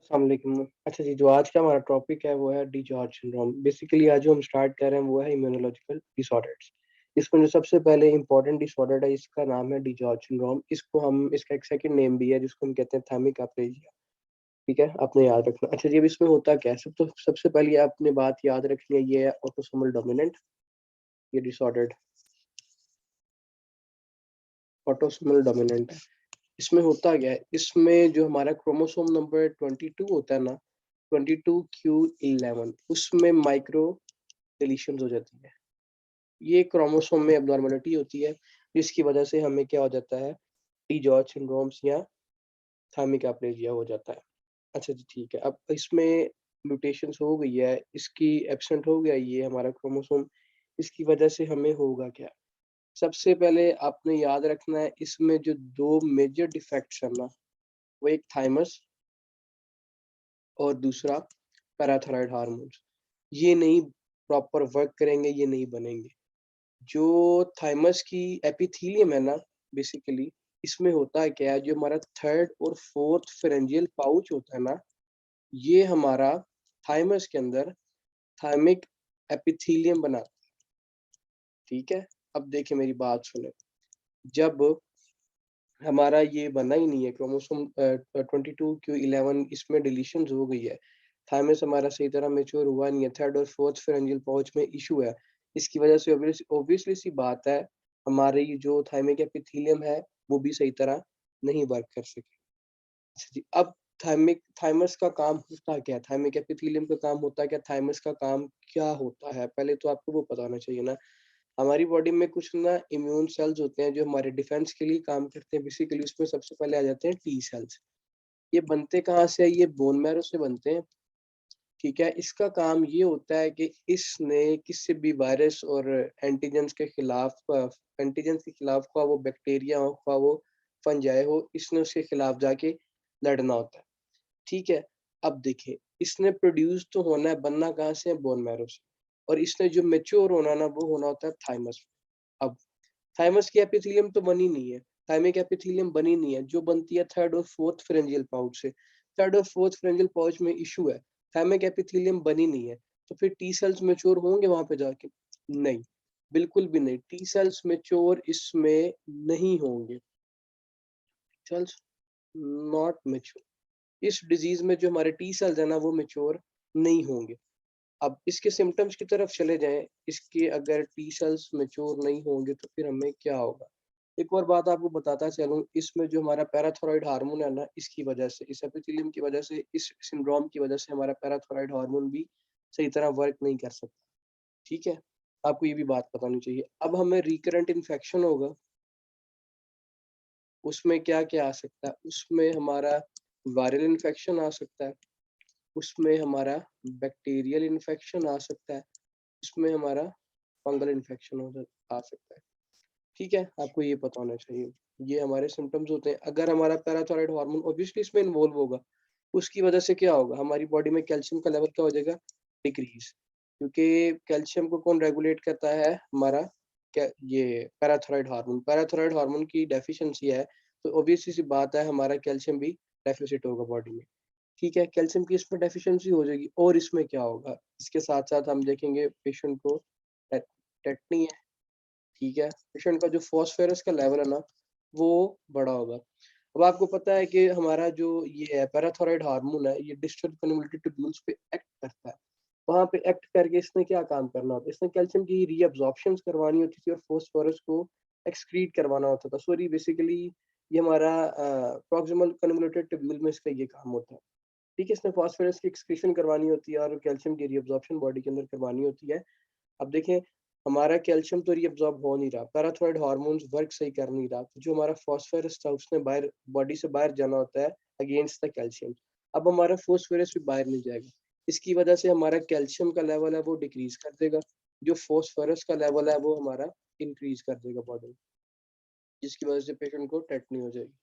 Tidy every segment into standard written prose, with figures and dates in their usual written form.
अस्सलाम वालेकुम। अच्छा जी, जो आज का हमारा टॉपिक है वो है डिजॉर्ज सिंड्रोम। बेसिकली आज जो हम स्टार्ट कर रहे हैं वो है इम्यूनोलॉजिकल डिसऑर्डर्स। इसमें जो सबसे पहले इंपॉर्टेंट डिसऑर्डर है इसका नाम है डिजॉर्ज सिंड्रोम। इसका एक सेकंड नेम भी है जिसको हम कहते हैं थायमिक अप्रेजिया। ठीक है, आपने याद रखना। अच्छा जी, अब इसमें होता क्या है? सबसे पहले आपने बात याद रखनी है, ये है ऑटोसोमल डोमिनेंट। ये डिसऑर्डर ऑटोसोमल डोमिनेंट है। इसमें होता क्या है, इसमें जो हमारा क्रोमोसोम नंबर 22 होता है ना, 22q11, उसमें माइक्रो डिलीशंस हो जाती है। ये क्रोमोसोम में एबनॉर्मेलिटी होती है, जिसकी वजह से हमें क्या हो जाता है, डी जॉर्ज सिंड्रोम्स या थायमिक अप्रेजिया हो जाता है। अच्छा जी, ठीक है। अब इसमें म्यूटेशंस हो गई है, इसकी एब्सेंट हो गया ये हमारा क्रोमोसोम, इसकी वजह से हमें होगा क्या? सबसे पहले आपने याद रखना है, इसमें जो दो मेजर डिफेक्ट्स है ना, वो एक थाइमस और दूसरा पैराथायरॉयड हार्मोन्स। ये नहीं प्रॉपर वर्क करेंगे, ये नहीं बनेंगे। जो थाइमस की एपिथेलियम है ना, बेसिकली इसमें होता है क्या है, जो हमारा थर्ड और फोर्थ फेरेंजियल पाउच होता है ना, ये हमारा थाइमस के अंदर थाइमिक एपिथेलियम बना। ठीक है, अब देखिए मेरी बात सुने। जब हमारा ये बना ही नहीं है क्रोमोसोम 22q11, इसमें डिलीशंस हो गई है, थाइमस हमारा सही तरह मैच्योर हुआ नहीं है, थर्ड और फोर्थ फेरेंजियल पाउच में इशू है। इसकी वजह से ऑब्वियसली सी बात है, हमारे ये जो थाइमिक एपिथेलियम है वो भी सही तरह नहीं वर्क कर सके। अच्छा जी, अब थाइमस का काम होता क्या है, थाइमिक एपिथेलियम का काम होता है क्या, थाइमस का काम क्या होता है, पहले तो आपको वो पता होना चाहिए ना। हमारी बॉडी में कुछ ना इम्यून सेल्स होते हैं जो हमारे डिफेंस के लिए काम करते हैं। बेसिकली उसमें सबसे पहले आ जाते हैं टी सेल्स। ये बनते कहाँ से है, ये बोन मैरो से बनते हैं। ठीक है, इसका काम ये होता है कि इसने किसी भी वायरस और एंटीजेंस के खिलाफ, का वो बैक्टीरिया हो, का वो फंजाई हो, इसने उसके खिलाफ जाके लड़ना होता है। ठीक है, अब देखिए, इसने प्रोड्यूस तो होना है, बनना कहाँ से है, बोन मैरो से। और इसने जो मेच्योर होना ना, वो होना होता है थाइमस। अब थाइमस की एपिथेलियम तो बनी नहीं है, थाइमिक एपिथेलियम बनी नहीं है, जो बनती है थर्ड और फोर्थ फेरेंजियल पाउच से। थर्ड और फोर्थ फेरेंजियल पाउच में इशू है, थाइमिक एपिथेलियम बनी नहीं है, तो फिर टी सेल्स मैच्योर होंगे वहां पे जाके? नहीं, बिल्कुल भी नहीं, टी सेल्स मैच्योर इसमें नहीं होंगे। Cells not mature. इस डिजीज में जो हमारे टी सेल्स है ना, वो मैच्योर नहीं होंगे। अब इसके सिम्टम्स की तरफ चले जाएं, इसके अगर टी सेल्स मैच्योर नहीं होंगे तो फिर हमें क्या होगा? एक और बात आपको बताता चलूं, इसमें जो हमारा पैराथायरॉयड हार्मोन है ना, इसकी वजह से, इस एपिथेलियम की वजह से, इस सिंड्रोम की वजह से हमारा पैराथायरॉयड हार्मोन भी सही तरह वर्क नहीं कर सकता। ठीक है, आपको ये भी बात पता होनी चाहिए। अब हमें रिकरेंट इन्फेक्शन होगा, उसमें क्या क्या आ सकता है? उसमें हमारा वायरल इन्फेक्शन आ सकता है, उसमें हमारा बैक्टीरियल इन्फेक्शन आ सकता है, उसमें हमारा फंगल इन्फेक्शन आ सकता है। ठीक है, आपको ये पता होना चाहिए। ये हमारे सिम्टम्स होते हैं। अगर हमारा पैराथायरॉयड हार्मोन ऑब्वियसली इसमें इन्वॉल्व होगा, उसकी वजह से क्या होगा, हमारी बॉडी में कैल्शियम का लेवल क्या हो जाएगा, डिक्रीज। क्योंकि कैल्शियम को कौन रेगुलेट करता है, हमारा क्या, ये पैराथायरॉयड हार्मोन की डेफिशिएंसी है, तो ऑब्वियसली सी बात है, हमारा कैल्शियम भी डेफिसिट होगा बॉडी में। ठीक है, कैल्शियम की इसमें डेफिशिएंसी हो जाएगी, और इसमें क्या होगा, इसके साथ साथ हम देखेंगे पेशेंट को टेटनी है। ठीक है, पेशेंट का जो फास्फोरस का लेवल है ना, वो बड़ा होगा। अब आपको पता है कि हमारा जो ये है पैराथायरॉयड हार्मोन है, ये डिस्टल कन्वोल्यूटेड ट्यूब्यूल्स पे एक्ट करता है। वहां पे एक्ट करके इसने क्या काम करना होता है, इसने कैल्शियम की रीअब्जॉर्प्शन करवानी होती थी और फास्फोरस को एक्सक्रीट करवाना होता था। सॉरी, बेसिकली ये हमारा प्रॉक्सिमल कन्वोल्यूटेड ट्यूब्यूल में इसका ये काम होता है। ठीक है, इसने फास्फोरस की एक्सक्रीशन करवानी होती है और कैल्शियम की रीअब्जॉर्प्शन बॉडी के अंदर करवानी होती है। अब देखें, हमारा कैल्शियम तो रीअब्सॉर्ब हो नहीं रहा, पैराथायरॉयड हार्मोन्स वर्क सही कर नहीं रहा, तो जो हमारा फास्फोरस था उसने बाहर, बॉडी से बाहर जाना होता है अगेंस्ट द कैल्शियम। अब हमारा फास्फोरस भी बाहर नहीं जाएगा, इसकी वजह से हमारा कैल्शियम का लेवल है वो डिक्रीज कर देगा, जो फास्फोरस का लेवल है वो हमारा इंक्रीज कर देगा बॉडी में, जिसकी वजह से पेशेंट को टेटनी हो जाएगी।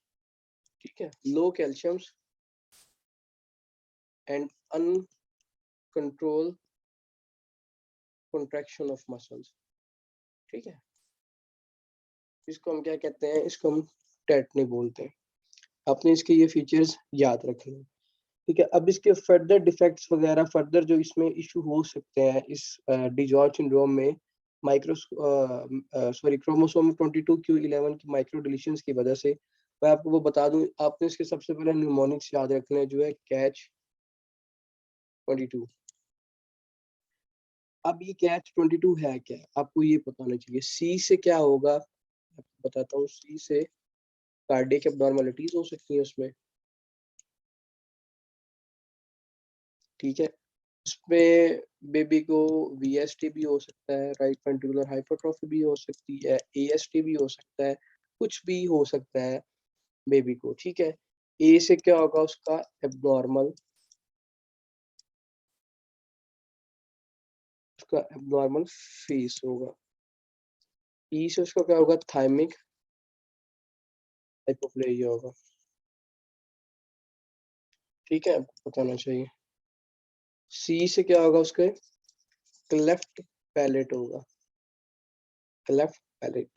ठीक है, low calciums and uncontrol contraction of muscles. ठीक है, इसको हम क्या कहते हैं, इसको हम टेटनी बोलते हैं। आपने इसके ये फीचर्स याद रखने हैं। ठीक है। अब इसके फर्दर डिफेक्ट्स वगैरह फर्दर जो इसमें इशू हो सकते हैं इस डिजॉर्ज सिंड्रोम में क्रोमोसोम 22q11 की माइक्रो डिलीशंस की वजह से मैं आपको वो बता दूं। आपने इसके सबसे पहले न्यूमोनिक्स याद रखने हैं, जो है कैच 22। अब ये कैच 22 है क्या, आपको ये पता होना चाहिए। सी से क्या होगा आपको बताता हूँ। सी से कार्डियक एब्नॉर्मलिटीज हो सकती है उसमें, ठीक है। उसमें बेबी को वीएसटी भी हो सकता है, राइट वेंट्रिकुलर हाइपरट्रॉफी भी हो सकती है, एएसटी भी हो सकता है, कुछ भी हो सकता है बेबी को, ठीक है। ए से क्या होगा, उसका एब्नॉर्मल, उसका एब्नॉर्मल फेस होगा। ई से उसका क्या होगा, थाइमिक हाइपोप्लेजिया होगा, ठीक है, आपको बताना चाहिए। सी से क्या होगा, उसके क्लेफ्ट पैलेट होगा, क्लेफ्ट पैलेट,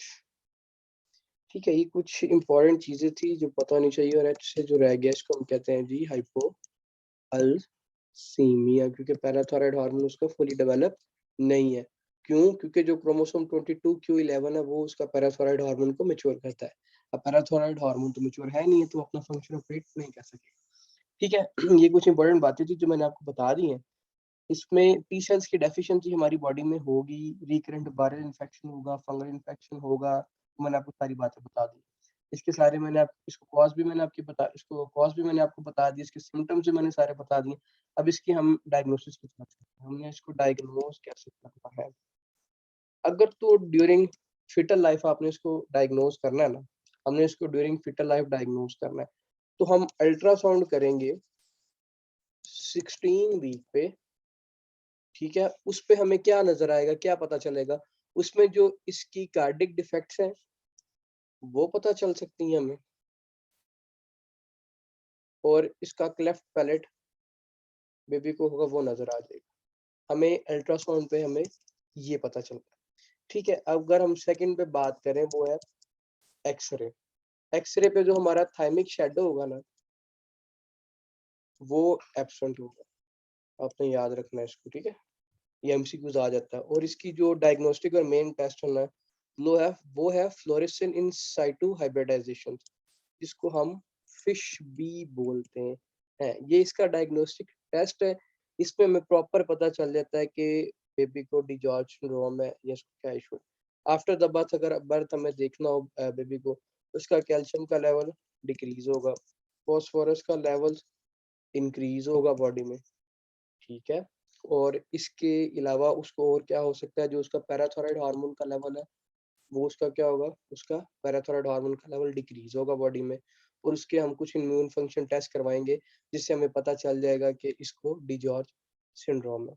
ठीक है। ये कुछ इंपॉर्टेंट चीजें थी जो पता होनी चाहिए। और एच से जो रह गया इसको हम कहते हैं जी हाइपो अल्सीमिया, क्योंकि पैराथायरॉयड हार्मोन उसका फुली डेवलप नहीं है। क्यों? क्योंकि जो क्रोमोसोम 22q11 है वो उसका पैराथायरॉयड हार्मोन को मैच्योर करता है। अब पैराथायरॉयड हार्मोन तो मैच्योर है नहीं है, तो अपना फंक्शन ऑपरेट नहीं कर सके, ठीक है। ये कुछ इंपॉर्टेंट बातें थी जो मैंने आपको बता दी हैं। इसमें टी सेल्स की डेफिशिएंसी हमारी बॉडी में होगी, रिकरेंट वायरल इन्फेक्शन होगा, फंगल इन्फेक्शन होगा, तो मैंने आपको सारी बातें बता दी। इसके सारे मैंने आप इसको कॉज भी मैंने आपकी बता इसको कॉज भी मैंने आपको बता दी, इसके सिम्टम्स भी मैंने सारे बता दिए। अब इसकी हम डायग्नोसिस की बात करते हैं, हमने इसको डायग्नोज कैसे करना है। अगर तो ड्यूरिंग फिटल लाइफ आपने इसको डायग्नोज करना है ना, हमने इसको ड्यूरिंग फिटल लाइफ डायग्नोज करना है, तो हम अल्ट्रासाउंड करेंगे 16 वीक पे, ठीक है। उस पे हमें क्या नजर आएगा, क्या पता चलेगा, उसमें जो इसकी कार्डिक डिफेक्ट्स हैं वो पता चल सकती हैं हमें, और इसका क्लेफ्ट पैलेट बेबी को होगा वो नजर आ जाएगा हमें अल्ट्रासाउंड पे, हमें ये पता चलता है, ठीक है। अब अगर हम सेकंड पे बात करें, वो है एक्सरे। एक्सरे पे जो हमारा थाइमिक शेडो होगा ना, वो एब्सेंट होगा, आपने याद रखना है इसको, ठीक है। ये एमसीक्यूज आ जाता है। और इसकी जो डायग्नोस्टिक और मेन टेस्ट होना है वो है फ्लोरेसेंट इन साइटू हाइब्रिडाइजेशन, जिसको हम फिश बी बोलते हैं। ये इसका डायग्नोस्टिक टेस्ट है। इसमें हमें प्रॉपर पता चल जाता है कि बेबी को डिजॉर्ज सिंड्रोम है या इसको क्या इशू है। आफ्टर द बर्थ, अगर बर्थ हमें देखना हो बेबी को, उसका कैल्शियम का लेवल डिक्रीज होगा, फॉस्फोरस का लेवल इंक्रीज होगा बॉडी में, ठीक है। और इसके अलावा उसको और क्या हो सकता है, जो उसका पैराथायरॉयड हार्मोन का लेवल है वो उसका क्या होगा, उसका पैराथायरॉयड हार्मोन का लेवल डिक्रीज होगा बॉडी में। और उसके हम कुछ इम्यून फंक्शन टेस्ट करवाएंगे, जिससे हमें पता चल जाएगा कि इसको डिजॉर्ज सिंड्रोम है,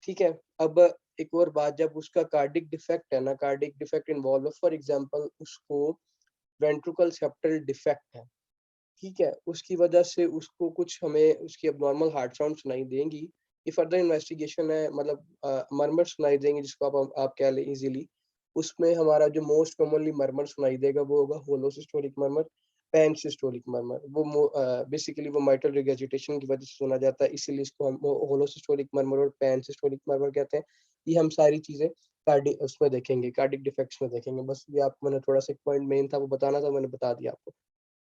ठीक है। अब एक और बात, जब उसका कार्डिक डिफेक्ट है ना, कार्डिक डिफेक्ट इन्वॉल्व है, फॉर एग्जांपल उसको वेंट्रिकल सेप्टल डिफेक्ट है, ठीक है, उसकी वजह से उसको कुछ हमें उसकी अबनॉर्मल हार्ट साउंड सुनाई देंगी। ये फर्दर इन्वेस्टिगेशन है, मतलब मरमर सुनाई देंगे, जिसको आप कह लें इजीली। उसमें हमारा जो मोस्ट कॉमनली मरमर सुनाई देगा वो होगा होलो सिस्टोलिक मरमर, पैन सिस्टोलिक मरमर। वो बेसिकली वो माइटल रिगर्जिटेशन की वजह से सुना जाता है, इसीलिए इसको हम होलो सिस्टोलिक मरमर और पैन सिस्टोलिक मरमर कहते हैं। ये हम सारी चीजें कार्डिक उसमें देखेंगे, कार्डिक डिफेक्ट्स में देखेंगे। बस ये आपको मैंने थोड़ा सा एक पॉइंट मेन था वो बताना था, मैंने बता दिया आपको।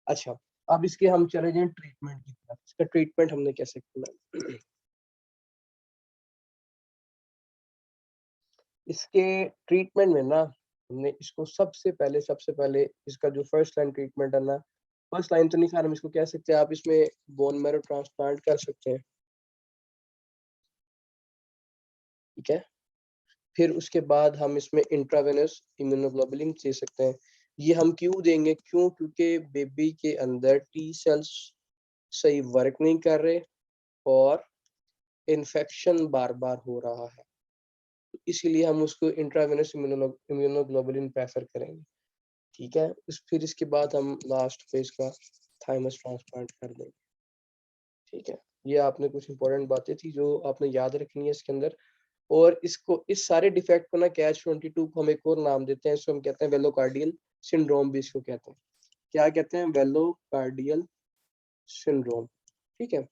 अच्छा, अब इसके हम चले जाएं ट्रीटमेंट की तरफ। इसका ट्रीटमेंट हमने कैसे करना है। इसके ट्रीटमेंट में ना, हमने इसको सबसे पहले इसका जो फर्स्ट लाइन ट्रीटमेंट है ना, फर्स्ट लाइन तो नहीं खैर हम इसको कह सकते हैं, आप इसमें बोन मैरो ट्रांसप्लांट कर सकते हैं, ठीक है। फिर उसके बाद हम इसमें इंट्रावेनस इम्यूनोग्लोबुलिन दे सकते हैं। ये हम क्यों देंगे, क्योंकि बेबी के अंदर टी सेल्स सही वर्क नहीं कर रहे और इन्फेक्शन बार बार हो रहा है, इसीलिए हम उसको इंट्रावेनस इम्यूनोग्लोबुलिन प्रेफर करेंगे, ठीक है। फिर इसके बाद हम लास्ट फेज का थाइमस ट्रांसप्लांट कर देंगे, ठीक है। ये आपने कुछ इंपॉर्टेंट बातें थी जो आपने याद रखनी है इसके अंदर। और इसको इस सारे डिफेक्ट को ना कैच 22 को हम एक और नाम देते हैं, इसको हम कहते हैं वेलोकार्डियल सिंड्रोम भी इसको कहते हैं। क्या कहते हैं? वेलोकार्डियल सिंड्रोम, ठीक है।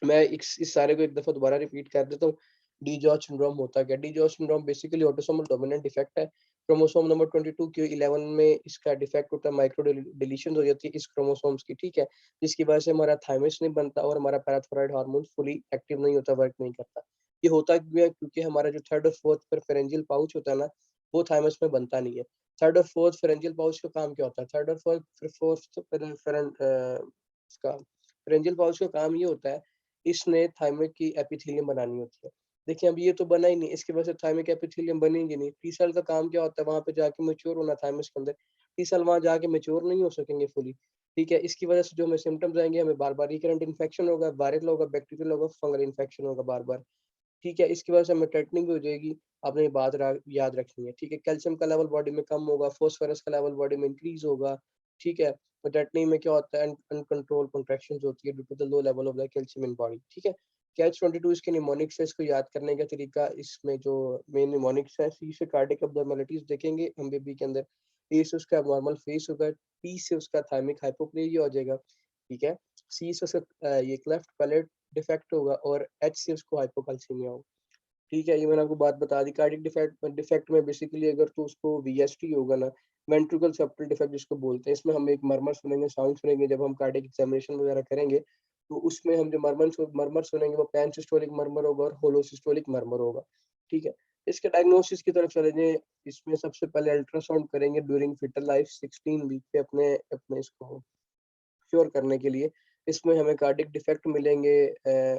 मैं इस सारे को एक दफ़ा दोबारा रिपीट कर देता हूँ। डी-जॉर्ज सिंड्रोम होता क्या है? D-George syndrome basically autosomal dominant defect है। क्रोमोसोम नंबर 22 q11 में इसका डिफेक्ट होता है, माइक्रो डिलीशन हो जाती है इस क्रोमोसोम्स की, ठीक है? जिसकी वजह से हमारा थाइमस नहीं बनता और हमारा पैराथायरॉइड हार्मोन फुली एक्टिव नहीं होता, वर्क नहीं करता। ये होता क्यों है? क्योंकि हमारा जो 3rd और 4th प्रेफरेंशियल पाउच होता है ना, वो थाइमस में बनता नहीं है। 3rd और 4th फेरेंजियल पाउच का काम क्या होता है? 3rd और 4th इसका फेरेंजियल पाउच का काम ये होता है, इसने थाइमिक की एपिथेलियम बनानी होती है। देखिए अब ये तो बना ही नहीं, इसकी वजह से थाइमिक एपिथेलियम बनेंगे नहीं। टी सेल का काम क्या होता है? वहाँ पे जाके मैच्योर होना थाइमस के अंदर। टी सेल वहाँ जाके मैच्योर नहीं हो सकेंगे फुली, ठीक है? इसकी वजह से जो हमें सिम्पटम्स आएँगे, हमें बार-बार रिकरेंट इन्फेक्शन होगा, वायरल होगा, बैक्टीरियल होगा, फंगल इन्फेक्शन होगा बार-बार। ठीक है, इसकी वजह से हमें टेटनिंग भी हो जाएगी, आपने ये बात याद रखनी है, ठीक है? कैल्शियम का लेवल बॉडी में कम होगा, फास्फोरस का लेवल बॉडी में इंक्रीज़ होगा, ठीक है? तो टेटनिंग में क्या होता है, अनकंट्रोल्ड कॉन्ट्रैक्शंस होती है due to the low level of the calcium in body, ठीक है? कैच 22 इसके निमोनिक्स है, इसको याद करने का तरीका, इसमें जो मेन निमोनिक्स है, सी से कार्डियक अब्नॉर्मैलिटीज़ देखेंगे हम बेबी के अंदर, ए से उसका एब्नॉर्मल फेस होगा, पी से उसका थाइमिक हाइपोप्लेजिया हो जाएगा, ठीक है? सी से उसका ये क्लेफ्ट पैलेट डिफेक्ट होगा और एच से उसको हाइपोकैल्सीमिया होगा। ठीक है, ये मैंने आपको बात बता दी। कार्डियक डिफेक्ट डिफेक्ट में बेसिकली अगर तो उसको वीएसटी होगा ना, वेंट्रिकल सेप्टल डिफेक्ट जिसको बोलते हैं, इसमें हम एक मरमर सुनेंगे, साउंड सुनेंगे जब हम कार्डियक एग्जामिनेशन वगैरह करेंगे, तो उसमें हम जो मरमर सुनेंगे वो पैन सिस्टोलिक मरमर होगा और होलो सिस्टोलिक मरमर होगा, ठीक है? इसके डायग्नोसिस की तरफ चले जाएँ, इसमें सबसे पहले अल्ट्रासाउंड करेंगे ड्यूरिंग फीटल लाइफ 16 वीक पे अपने अपने इसको क्योर करने के लिए। इसमें हमें कार्डियक डिफेक्ट मिलेंगे,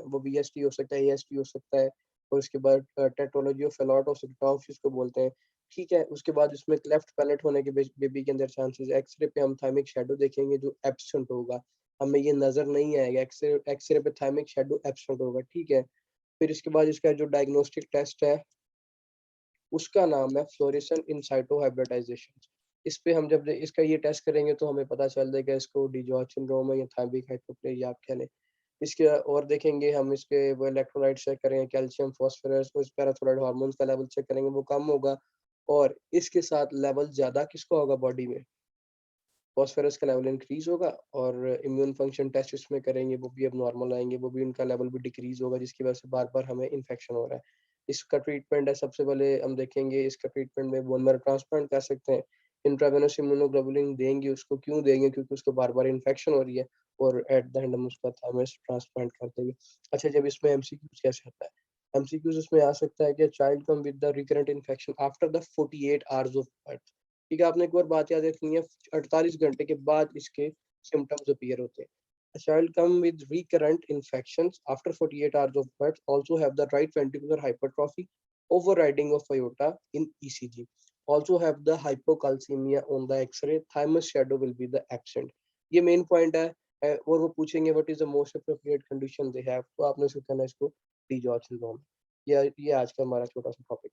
वो वीएसटी हो सकता है, एएसटी हो सकता है और उसके बाद टेट्रोलॉजी ऑफ फैलॉट हो सकता है, जिसको बोलते हैं, ठीक है? उसके बाद उसमें क्लेफ्ट पैलेट होने के बेबी के अंदर चांसेस है। एक्स-रे पे हम थाइमिक शैडो देखेंगे जो एब्सेंट होगा, हमें ये नज़र नहीं आएगा, एक्स-रे एक्स-रे पे थाइमिक शैडो एब्सेंट होगा, ठीक है? फिर इसके बाद इसका जो डायग्नोस्टिक टेस्ट है उसका नाम है फ्लोरेसेंट इन साइटो हाइब्रिडाइजेशन। इस पे हम जब इसका ये टेस्ट करेंगे तो हमें पता चल जाएगा इसको डी-जॉर्ज सिंड्रोम है या थायमिक हाइपोप्लेजिया आप कह लें। इसके और देखेंगे हम इसके वो इलेक्ट्रोलाइट चेक करेंगे, कैल्शियम, फास्फोरस, उस पैराथायरॉइड हार्मोन्स का लेवल चेक करेंगे, वो कम होगा और इसके साथ लेवल ज़्यादा किसका होगा बॉडी में? फास्फोरस का लेवल इंक्रीज़ होगा और इम्यून फंक्शन टेस्ट इसमें करेंगे, वो भी अब नॉर्मल आएँगे, वो भी उनका लेवल भी डिक्रीज़ होगा जिसकी वजह से बार-बार हमें इन्फेक्शन हो रहा है। इसका ट्रीटमेंट है सबसे पहले हम देखेंगे इसका ट्रीटमेंट में बोन मैरो ट्रांसप्लांट कर सकते हैं। इंट्रावेनस इम्यूनोग्लोबुलिन देंगे उसको, क्यों देंगे? क्योंकि उसको बार-बार इन्फेक्शन हो रही है और एट द एंड हम उसका थायमस ट्रांसप्लांट कर देंगे। अच्छा जब इसमें एमसीक्यूज़ कैसे आता है? एमसीक्यूज़ इसमें आ सकता है कि child come with the recurrent infection after the 48 hours of birth. ठीक है, आपने एक और बात याद रखनी है, 48 घंटे के बाद इसके सिम्पटम्स अपीयर होते हैं। A child come with recurrent infections after 48 hours of birth also have the right ventricular hypertrophy, overriding of aorta in ECG. Also have the hypocalcemia on the X-ray. Thymus shadow will be the absent. ये main point है और वो पूछेंगे what is the most appropriate condition they have, तो आपने उसको कहना है इसको डी जॉर्ज सिंड्रोम। ये आज का हमारा छोटा सा टॉपिक।